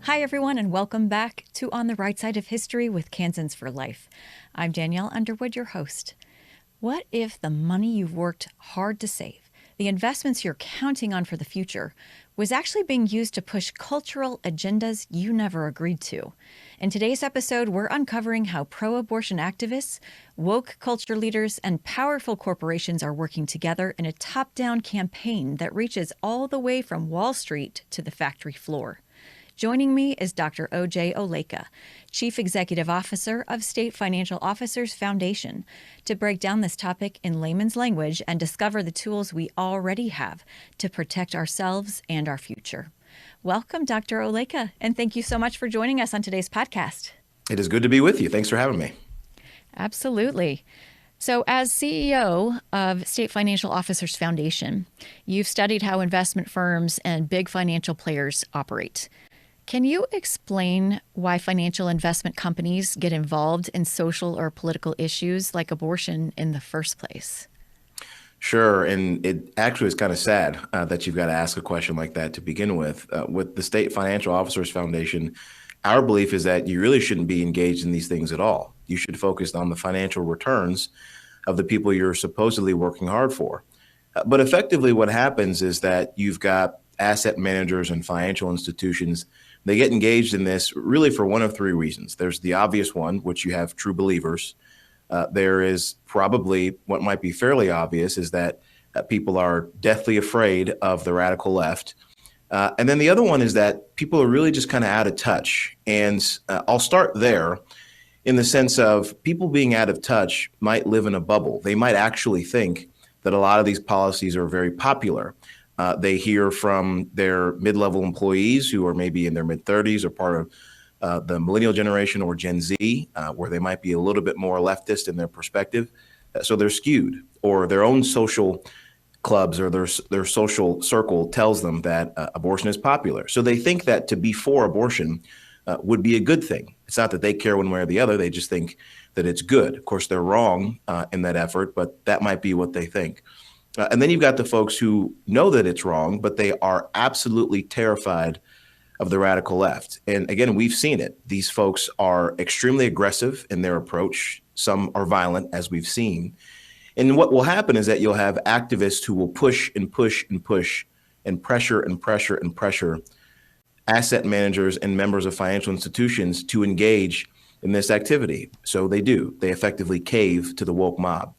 Hi, everyone, and welcome back to On the Right Side of History with Kansans for Life. I'm Danielle Underwood, your host. What if the money you've worked hard to save, the investments you're counting on for the future, was actually being used to push cultural agendas you never agreed to? In today's episode, we're uncovering how pro-abortion activists, woke culture leaders, and powerful corporations are working together in a top-down campaign that reaches all the way from Wall Street to the factory floor. Joining me is Dr. O.J. Oleka, Chief Executive Officer of State Financial Officers Foundation, to break down this topic in layman's language and discover the tools we already have to protect ourselves and our future. Welcome, Dr. Oleka, and thank you so much for joining us on today's podcast. It is good to be with you. Thanks for having me. Absolutely. So as CEO of State Financial Officers Foundation, you've studied how investment firms and big financial players operate. Can you explain why financial investment companies get involved in social or political issues like abortion in the first place? Sure. And it actually is kind of sad that you've got to ask a question like that to begin with. With the State Financial Officers Foundation, our belief is that you really shouldn't be engaged in these things at all. You should focus on the financial returns of the people you're supposedly working hard for. But effectively, what happens is that you've got asset managers and financial institutions. They get engaged in this really for one of three reasons. There's the obvious one, which you have true believers. There is probably what might be fairly obvious is that people are deathly afraid of the radical left. And then the other one is that people are really just kind of out of touch. And I'll start there in the sense of people being out of touch might live in a bubble. They might actually think that a lot of these policies are very popular. They hear from their mid-level employees who are maybe in their mid-30s or part of the millennial generation or Gen Z, where they might be a little bit more leftist in their perspective. So they're skewed, or their own social clubs or their social circle tells them that abortion is popular. So they think that to be for abortion would be a good thing. It's not that they care one way or the other. They just think that it's good. Of course, they're wrong in that effort, but that might be what they think. And then you've got the folks who know that it's wrong, but they are absolutely terrified of the radical left. And again, we've seen it. These folks are extremely aggressive in their approach. Some are violent, as we've seen. And what will happen is that you'll have activists who will push and push and push and pressure and pressure and pressure asset managers and members of financial institutions to engage in this activity. So they do. They effectively cave to the woke mob.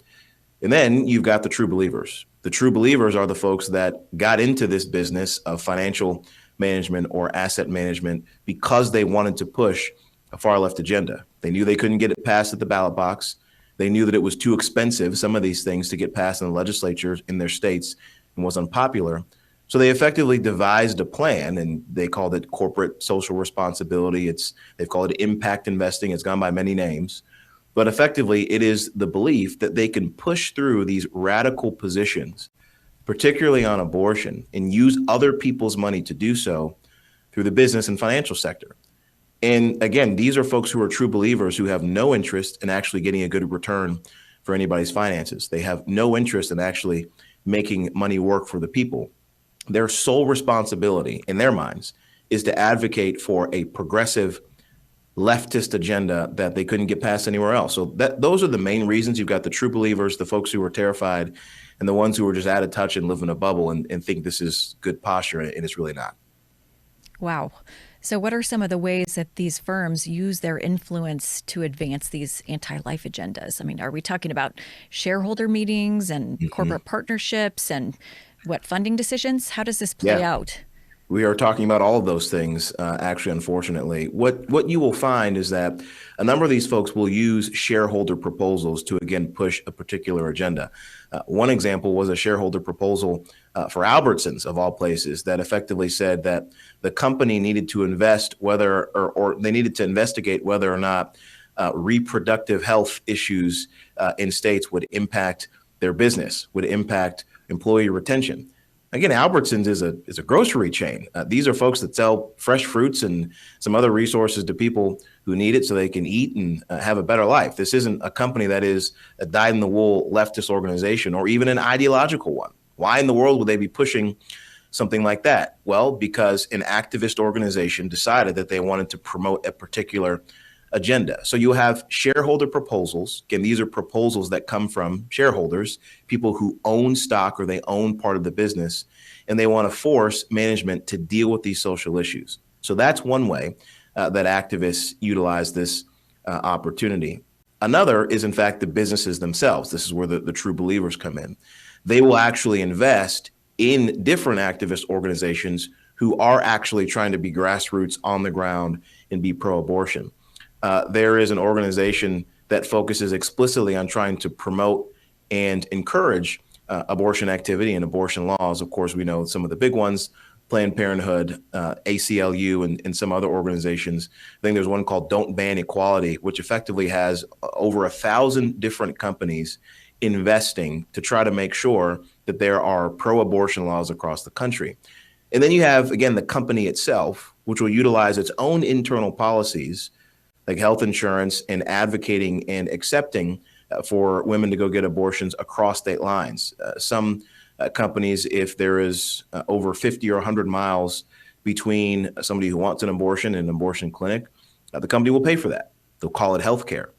And then you've got the true believers. The true believers are the folks that got into this business of financial management or asset management because they wanted to push a far left agenda. They knew they couldn't get it passed at the ballot box. They knew that it was too expensive, some of these things, to get passed in the legislatures in their states and was unpopular. So they effectively devised a plan, and they called it corporate social responsibility. They've called it impact investing. It's gone by many names. But effectively, it is the belief that they can push through these radical positions, particularly on abortion, and use other people's money to do so through the business and financial sector. And again, these are folks who are true believers who have no interest in actually getting a good return for anybody's finances. They have no interest in actually making money work for the people. Their sole responsibility in their minds is to advocate for a progressive leftist agenda that they couldn't get past anywhere else. So those are the main reasons. You've got the true believers, the folks who are terrified, and the ones who are just out of touch and live in a bubble and think this is good posture, and it's really not. Wow. So what are some of the ways that these firms use their influence to advance these anti-life agendas? I mean, are we talking about shareholder meetings and corporate partnerships and what funding decisions? How does this play out? We are talking about all of those things, actually, unfortunately. What you will find is that a number of these folks will use shareholder proposals to, again, push a particular agenda. One example was a shareholder proposal for Albertsons, of all places, that effectively said that the company needed to invest or they needed to investigate whether or not reproductive health issues in states would impact their business, would impact employee retention. Again, Albertsons is a grocery chain. These are folks that sell fresh fruits and some other resources to people who need it so they can eat and have a better life. This isn't a company that is a dyed-in-the-wool leftist organization or even an ideological one. Why in the world would they be pushing something like that? Well, because an activist organization decided that they wanted to promote a particular agenda. So you have shareholder proposals. Again, these are proposals that come from shareholders, people who own stock or they own part of the business, and they want to force management to deal with these social issues. So that's one way that activists utilize this opportunity. Another is, in fact, the businesses themselves. This is where the true believers come in. They will actually invest in different activist organizations who are actually trying to be grassroots on the ground and be pro-abortion. There is an organization that focuses explicitly on trying to promote and encourage abortion activity and abortion laws. Of course, we know some of the big ones, Planned Parenthood, ACLU, and some other organizations. I think there's one called Don't Ban Equality, which effectively has over 1,000 different companies investing to try to make sure that there are pro-abortion laws across the country. And then you have, again, the company itself, which will utilize its own internal policies like health insurance and advocating and accepting for women to go get abortions across state lines. Some companies, if there is over 50 or 100 miles between somebody who wants an abortion and an abortion clinic, the company will pay for that. They'll call it healthcare.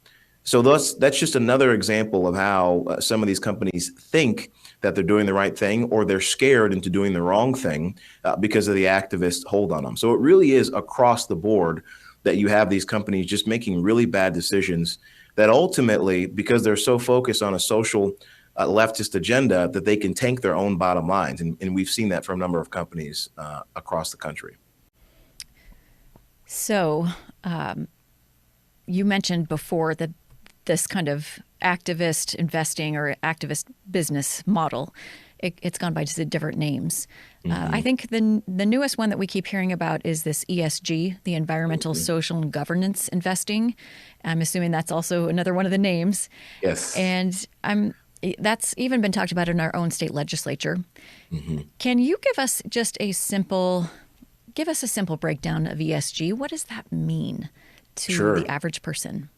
So that's just another example of how some of these companies think that they're doing the right thing, or they're scared into doing the wrong thing because of the activist hold on them. So it really is across the board that you have these companies just making really bad decisions that ultimately, because they're so focused on a social leftist agenda, that they can tank their own bottom lines. And we've seen that from a number of companies across the country. So you mentioned before that this kind of activist investing or activist business model, it's gone by just different names. Mm-hmm. I think the newest one that we keep hearing about is this ESG, the environmental, social, and governance investing. I'm assuming that's also another one of the names. Yes. And that's even been talked about in our own state legislature. Mm-hmm. Can you give us a simple breakdown of ESG? What does that mean to the average person?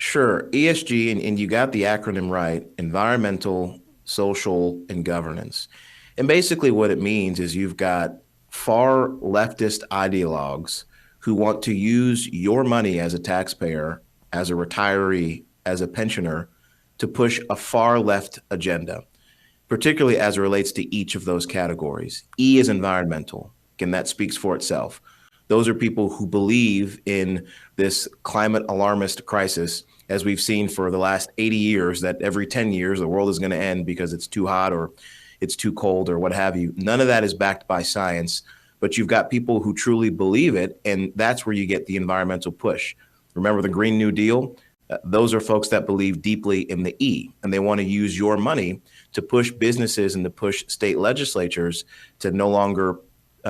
Sure. ESG, and you got the acronym right, environmental, social, and governance. And basically what it means is you've got far leftist ideologues who want to use your money as a taxpayer, as a retiree, as a pensioner, to push a far left agenda, particularly as it relates to each of those categories. E is environmental. Again, that speaks for itself. Those are people who believe in this climate alarmist crisis, as we've seen for the last 80 years, that every 10 years the world is going to end because it's too hot or it's too cold or what have you. None of that is backed by science, but you've got people who truly believe it, and that's where you get the environmental push. Remember the Green New Deal? Those are folks that believe deeply in the E, and they want to use your money to push businesses and to push state legislatures to no longer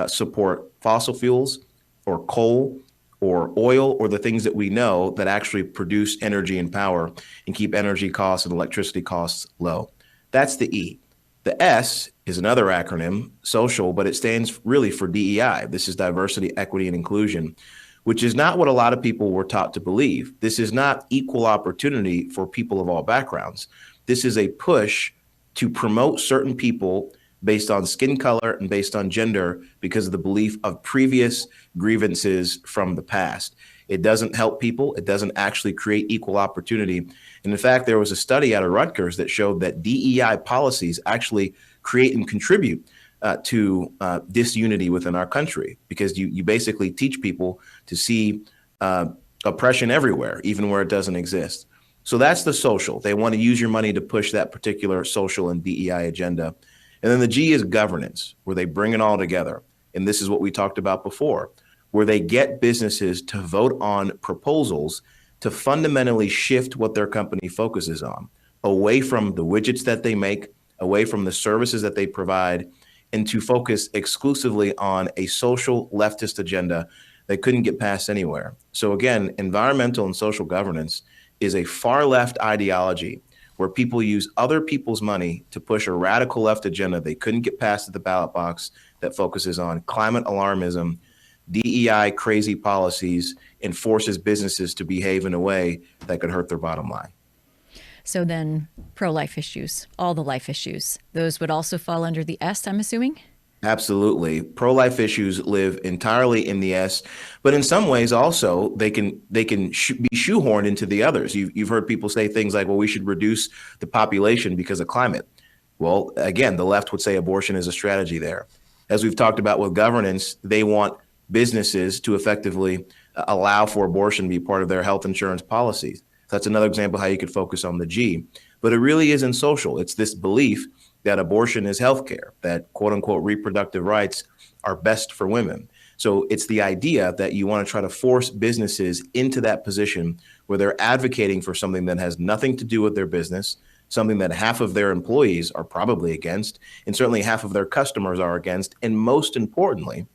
support fossil fuels or coal or oil or the things that we know that actually produce energy and power and keep energy costs and electricity costs low. That's the E. The S is another acronym, social, but it stands really for DEI. This is diversity, equity, and inclusion, which is not what a lot of people were taught to believe. This is not equal opportunity for people of all backgrounds. This is a push to promote certain people based on skin color and based on gender because of the belief of previous grievances from the past. It doesn't help people. It doesn't actually create equal opportunity. And in fact, there was a study out of Rutgers that showed that DEI policies actually create and contribute to disunity within our country, because you basically teach people to see oppression everywhere, even where it doesn't exist. So that's the social. They want to use your money to push that particular social and DEI agenda. And then the G is governance, where they bring it all together. And this is what we talked about before, where they get businesses to vote on proposals to fundamentally shift what their company focuses on, away from the widgets that they make, away from the services that they provide, and to focus exclusively on a social leftist agenda they couldn't get past anywhere. So again, environmental and social governance is a far left ideology where people use other people's money to push a radical left agenda they couldn't get past at the ballot box that focuses on climate alarmism, DEI crazy policies, and forces businesses to behave in a way that could hurt their bottom line. So then pro-life issues, all the life issues, those would also fall under the S, I'm assuming? Absolutely. Pro-life issues live entirely in the S, but in some ways also they can be shoehorned into the others. You've heard people say things like, well, we should reduce the population because of climate. Well, again, the left would say abortion is a strategy there. As we've talked about with governance, they want businesses to effectively allow for abortion to be part of their health insurance policies. That's another example how you could focus on the G. But it really isn't social. It's this belief that abortion is healthcare, that quote unquote reproductive rights are best for women. So it's the idea that you want to try to force businesses into that position where they're advocating for something that has nothing to do with their business, something that half of their employees are probably against, and certainly half of their customers are against. And most importantly,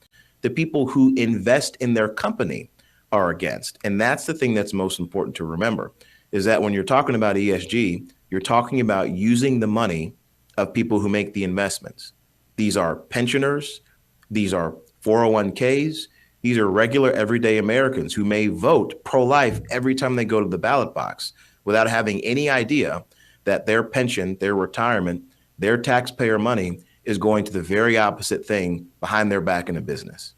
the people who invest in their company are against. And that's the thing that's most important to remember, is that when you're talking about ESG, you're talking about using the money of people who make the investments. These are pensioners, these are 401ks, these are regular everyday Americans who may vote pro-life every time they go to the ballot box without having any idea that their pension, their retirement, their taxpayer money is going to the very opposite thing behind their back in a business.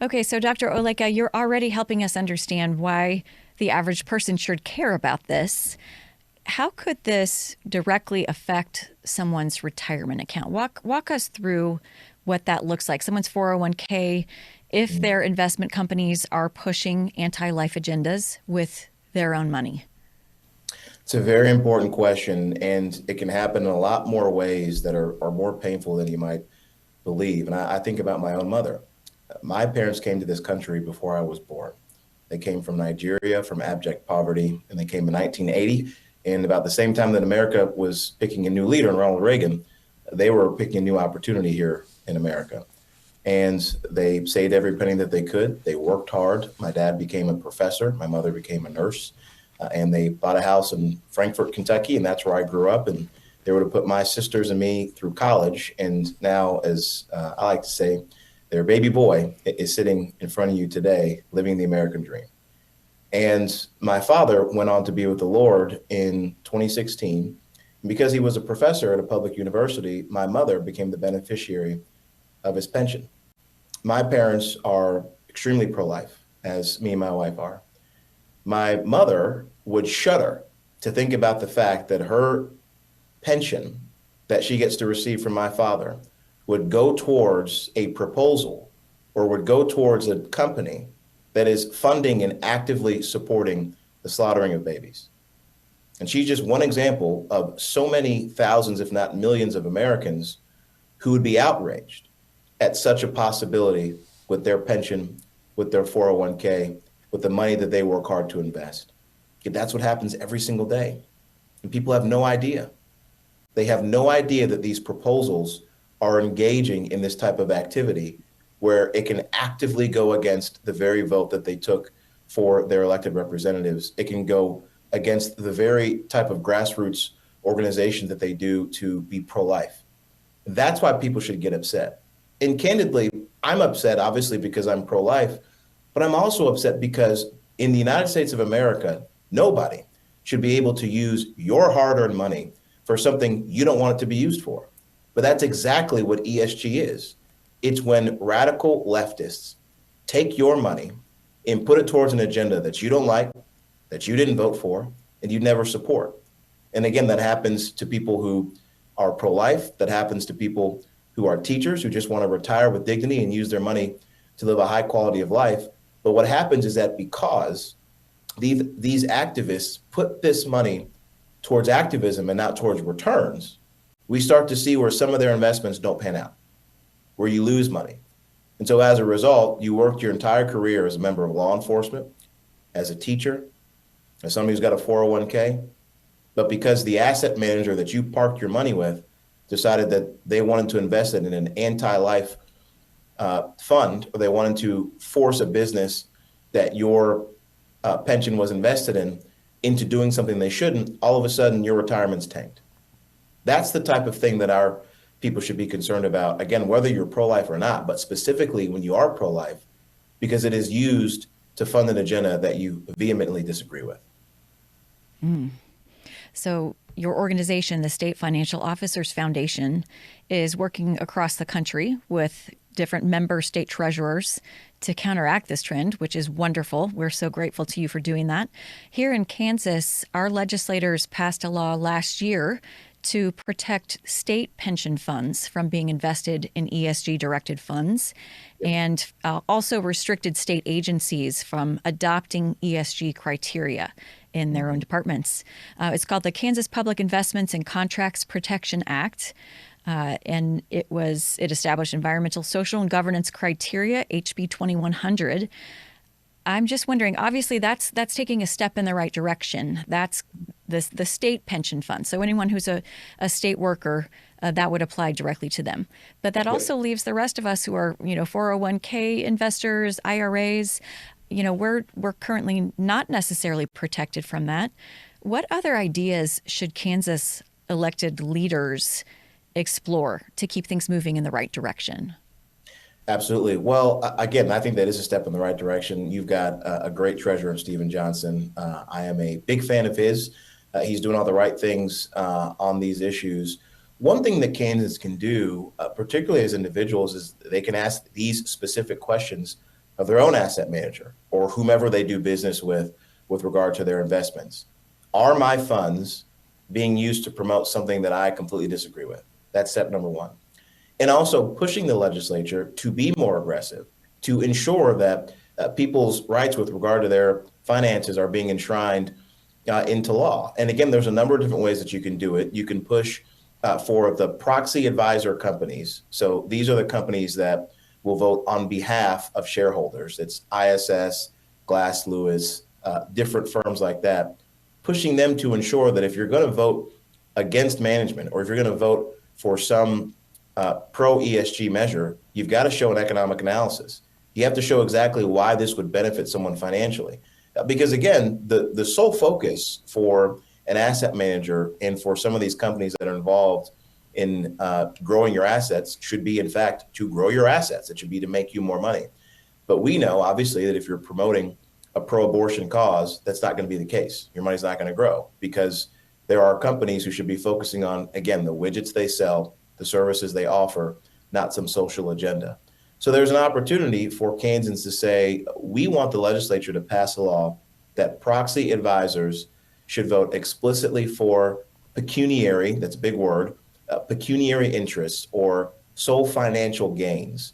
Okay, so Dr. Oleka, you're already helping us understand why the average person should care about this. How could this directly affect someone's retirement account? Walk us through what that looks like. Someone's 401k, if their investment companies are pushing anti-life agendas with their own money. It's a very important question, and it can happen in a lot more ways that are more painful than you might believe. And I think about my own mother. My parents came to this country before I was born. They came from Nigeria, from abject poverty, and they came in 1980. And about the same time that America was picking a new leader in Ronald Reagan, they were picking a new opportunity here in America. And they saved every penny that they could. They worked hard. My dad became a professor. My mother became a nurse. And they bought a house in Frankfort, Kentucky, and that's where I grew up. And they were to put my sisters and me through college. And now, as I like to say, their baby boy is sitting in front of you today, living the American dream. And my father went on to be with the Lord in 2016. And because he was a professor at a public university, my mother became the beneficiary of his pension. My parents are extremely pro-life, as me and my wife are. My mother would shudder to think about the fact that her pension that she gets to receive from my father would go towards a proposal or would go towards a company that is funding and actively supporting the slaughtering of babies. And she's just one example of so many thousands, if not millions of Americans who would be outraged at such a possibility with their pension, with their 401k, with the money that they work hard to invest. That's what happens every single day. And people have no idea. They have no idea that these proposals are engaging in this type of activity where it can actively go against the very vote that they took for their elected representatives. It can go against the very type of grassroots organization that they do to be pro-life. That's why people should get upset. And candidly, I'm upset, obviously, because I'm pro-life, but I'm also upset because in the United States of America, nobody should be able to use your hard-earned money for something you don't want it to be used for. But that's exactly what ESG is. It's when radical leftists take your money and put it towards an agenda that you don't like, that you didn't vote for, and you never support. And again, that happens to people who are pro-life, that happens to people who are teachers who just want to retire with dignity and use their money to live a high quality of life. But what happens is that because these activists put this money towards activism and not towards returns, we start to see where some of their investments don't pan out, where you lose money. And so as a result, you worked your entire career as a member of law enforcement, as a teacher, as somebody who's got a 401k, but because the asset manager that you parked your money with decided that they wanted to invest it in an anti-life fund, or they wanted to force a business that your pension was invested in into doing something they shouldn't, all of a sudden your retirement's tanked. That's the type of thing that our people should be concerned about, again, whether you're pro-life or not, but specifically when you are pro-life, because it is used to fund an agenda that you vehemently disagree with. So your organization, the State Financial Officers Foundation, is working across the country with different member state treasurers to counteract this trend, which is wonderful. We're so grateful to you for doing that. Here in Kansas, our legislators passed a law last year to protect state pension funds from being invested in ESG-directed funds, and also restricted state agencies from adopting ESG criteria in their own departments. It's called the Kansas Public Investments and Contracts Protection Act. And it established environmental, social, and governance criteria, HB 2100. I'm just wondering, obviously that's taking a step in the right direction. That's the state pension fund. So anyone who's a state worker, that would apply directly to them. But that also leaves the rest of us who are, 401k investors, IRAs. We're currently not necessarily protected from that. What other ideas should Kansas elected leaders explore to keep things moving in the right direction? Absolutely. Well, again, I think that is a step in the right direction. You've got a great treasurer, Stephen Johnson. I am a big fan of his. He's doing all the right things on these issues. One thing that Kansans can do, particularly as individuals, is they can ask these specific questions of their own asset manager or whomever they do business with regard to their investments. Are my funds being used to promote something that I completely disagree with? That's step number one. And also pushing the legislature to be more aggressive, to ensure that people's rights with regard to their finances are being enshrined into law. And again, there's a number of different ways that you can do it. You can push for the proxy advisor companies. So these are the companies that will vote on behalf of shareholders. It's ISS, Glass Lewis, different firms like that, pushing them to ensure that if you're going to vote against management or if you're going to vote for some pro ESG measure, you've got to show an economic analysis. You have to show exactly why this would benefit someone financially. Because again, the sole focus for an asset manager and for some of these companies that are involved in growing your assets should be, in fact, to grow your assets. It should be to make you more money. But we know, obviously, that if you're promoting a pro-abortion cause, that's not going to be the case. Your money's not going to grow because there are companies who should be focusing on, again, the widgets they sell, the services they offer, not some social agenda. So there's an opportunity for Kansans to say, we want the legislature to pass a law that proxy advisors should vote explicitly for pecuniary, that's a big word, pecuniary interests or sole financial gains.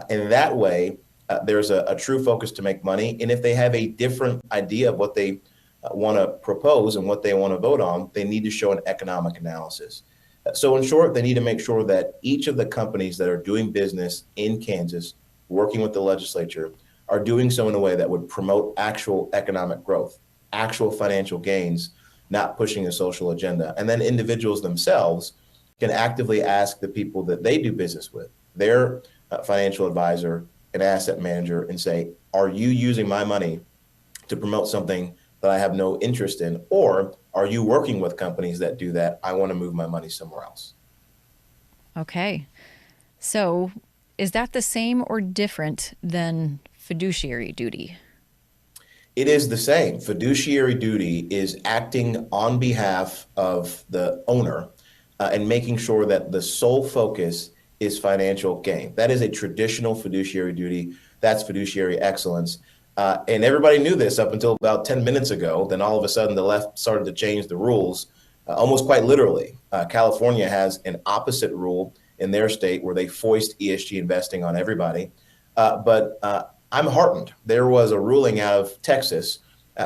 And that way, there's a true focus to make money. And if they have a different idea of what they want to propose and what they want to vote on, they need to show an economic analysis. So in short, they need to make sure that each of the companies that are doing business in Kansas, working with the legislature, are doing so in a way that would promote actual economic growth, actual financial gains, not pushing a social agenda. And then individuals themselves can actively ask the people that they do business with, their financial advisor, an asset manager, and say, are you using my money to promote something that I have no interest in? Or are you working with companies that do that? I want to move my money somewhere else. Okay. So is that the same or different than fiduciary duty? It is the same. Fiduciary duty is acting on behalf of the owner and making sure that the sole focus is financial gain. That is a traditional fiduciary duty. That's fiduciary excellence. And everybody knew this up until about 10 minutes ago. Then all of a sudden, the left started to change the rules, almost quite literally. California has an opposite rule in their state where they foist ESG investing on everybody. But I'm heartened. There was a ruling out of Texas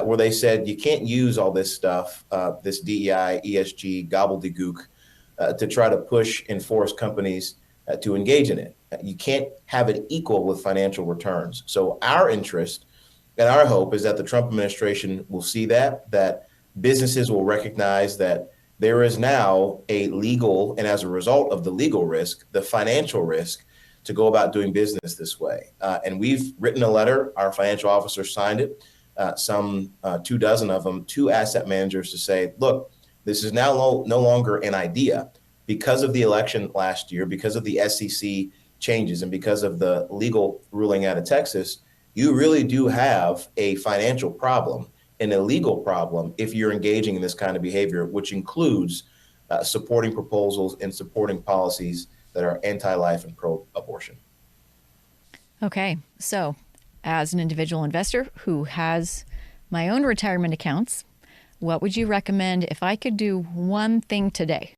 where they said you can't use all this stuff, this DEI, ESG gobbledygook, to try to push and force companies to engage in it. You can't have it equal with financial returns. So our interest and our hope is that the Trump administration will see that businesses will recognize that there is now a legal, and as a result of the legal risk, the financial risk to go about doing business this way. And we've written a letter, our financial officer signed it, some 24 of them, to asset managers to say, look, this is now no longer an idea. Because of the election last year, because of the SEC changes, and because of the legal ruling out of Texas, you really do have a financial problem an illegal problem if you're engaging in this kind of behavior, which includes supporting proposals and supporting policies that are anti-life and pro-abortion. Okay, so as an individual investor who has my own retirement accounts, what would you recommend if I could do one thing today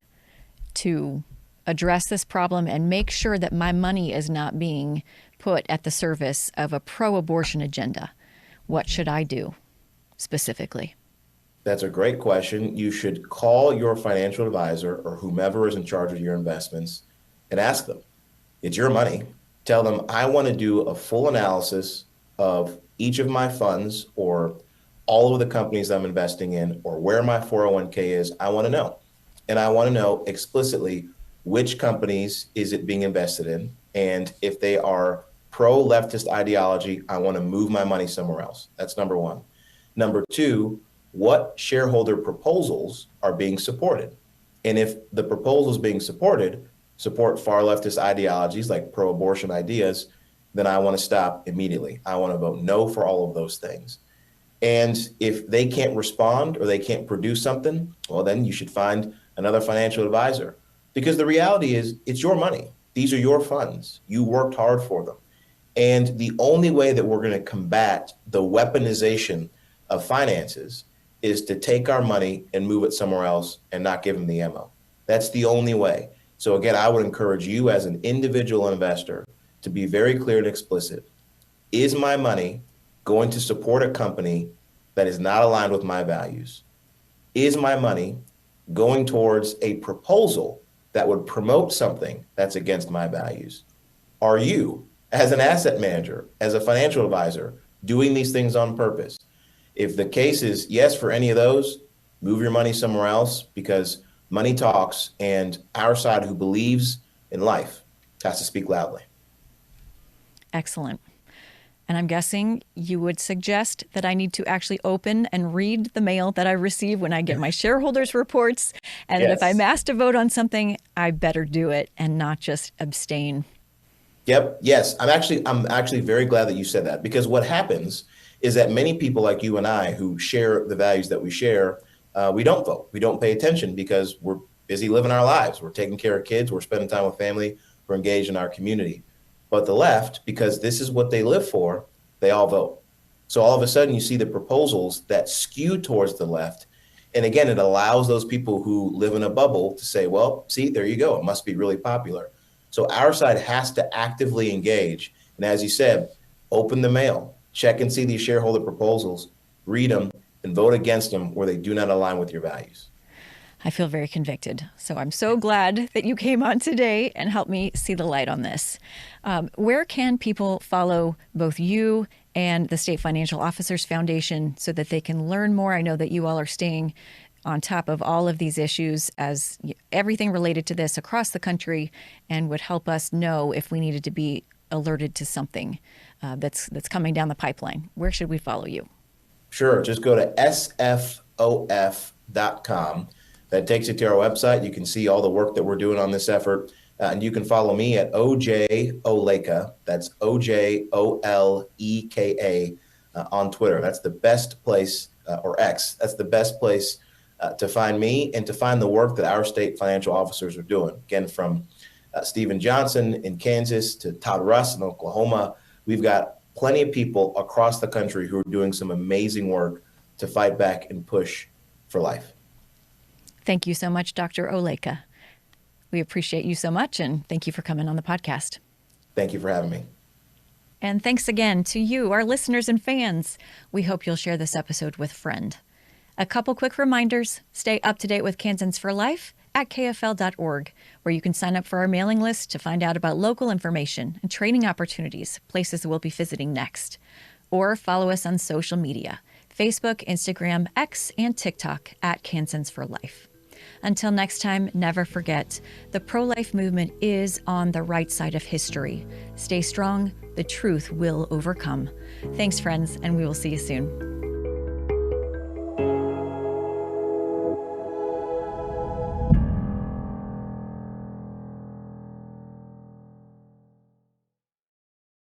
to address this problem and make sure that my money is not being put at the service of a pro-abortion agenda? What should I do specifically? That's a great question. You should call your financial advisor or whomever is in charge of your investments and ask them. It's your money. Tell them, I want to do a full analysis of each of my funds or all of the companies I'm investing in or where my 401k is. I want to know. And I want to know explicitly which companies is it being invested in. And if they are pro-leftist ideology, I want to move my money somewhere else. That's number one. Number two, what shareholder proposals are being supported? And if the proposals being supported support far leftist ideologies like pro-abortion ideas, then I want to stop immediately. I want to vote no for all of those things. And if they can't respond or they can't produce something, well, then you should find another financial advisor. Because the reality is, it's your money. These are your funds. You worked hard for them. And the only way that we're going to combat the weaponization of finances is to take our money and move it somewhere else and not give them the ammo. That's the only way. So again, I would encourage you as an individual investor to be very clear and explicit. Is my money going to support a company that is not aligned with my values? Is my money going towards a proposal that would promote something that's against my values? Are you, as an asset manager, as a financial advisor, doing these things on purpose? If the case is yes for any of those, move your money somewhere else, because money talks, and our side who believes in life has to speak loudly. Excellent. And I'm guessing you would suggest that I need to actually open and read the mail that I receive when I get my shareholders reports, and that if I'm asked to vote on something, I better do it and not just abstain. Yep. Yes. I'm actually very glad that you said that, because what happens is that many people like you and I who share the values that we share, we don't vote. We don't pay attention because we're busy living our lives. We're taking care of kids. We're spending time with family. We're engaged in our community. But the left, because this is what they live for, they all vote. So all of a sudden you see the proposals that skew towards the left. And again, it allows those people who live in a bubble to say, well, see, there you go. It must be really popular. So our side has to actively engage. And as you said, open the mail, check and see these shareholder proposals, read them, and vote against them where they do not align with your values. I feel very convicted. So I'm so glad that you came on today and helped me see the light on this. Where can people follow both you and the State Financial Officers Foundation so that they can learn more? I know that you all are staying on top of all of these issues as everything related to this across the country, and would help us know if we needed to be alerted to something that's coming down the pipeline. Where should we follow you? Sure. Just go to sfof.com. That takes you to our website. You can see all the work that we're doing on this effort. And you can follow me at OJ Oleka. That's OJOLEKA on Twitter. That's the best place, or X. That's the best place to find me and to find the work that our state financial officers are doing. Again, from Stephen Johnson in Kansas to Todd Russ in Oklahoma, we've got plenty of people across the country who are doing some amazing work to fight back and push for life. Thank you so much, Dr. Oleka. We appreciate you so much, and thank you for coming on the podcast. Thank you for having me. And thanks again to you, our listeners and fans. We hope you'll share this episode with a friend. A couple quick reminders. Stay up to date with Kansans for Life at kfl.org, where you can sign up for our mailing list to find out about local information and training opportunities, places we'll be visiting next. Or follow us on social media, Facebook, Instagram, X, and TikTok at Kansans for Life. Until next time, never forget, the pro-life movement is on the right side of history. Stay strong. The truth will overcome. Thanks, friends, and we will see you soon.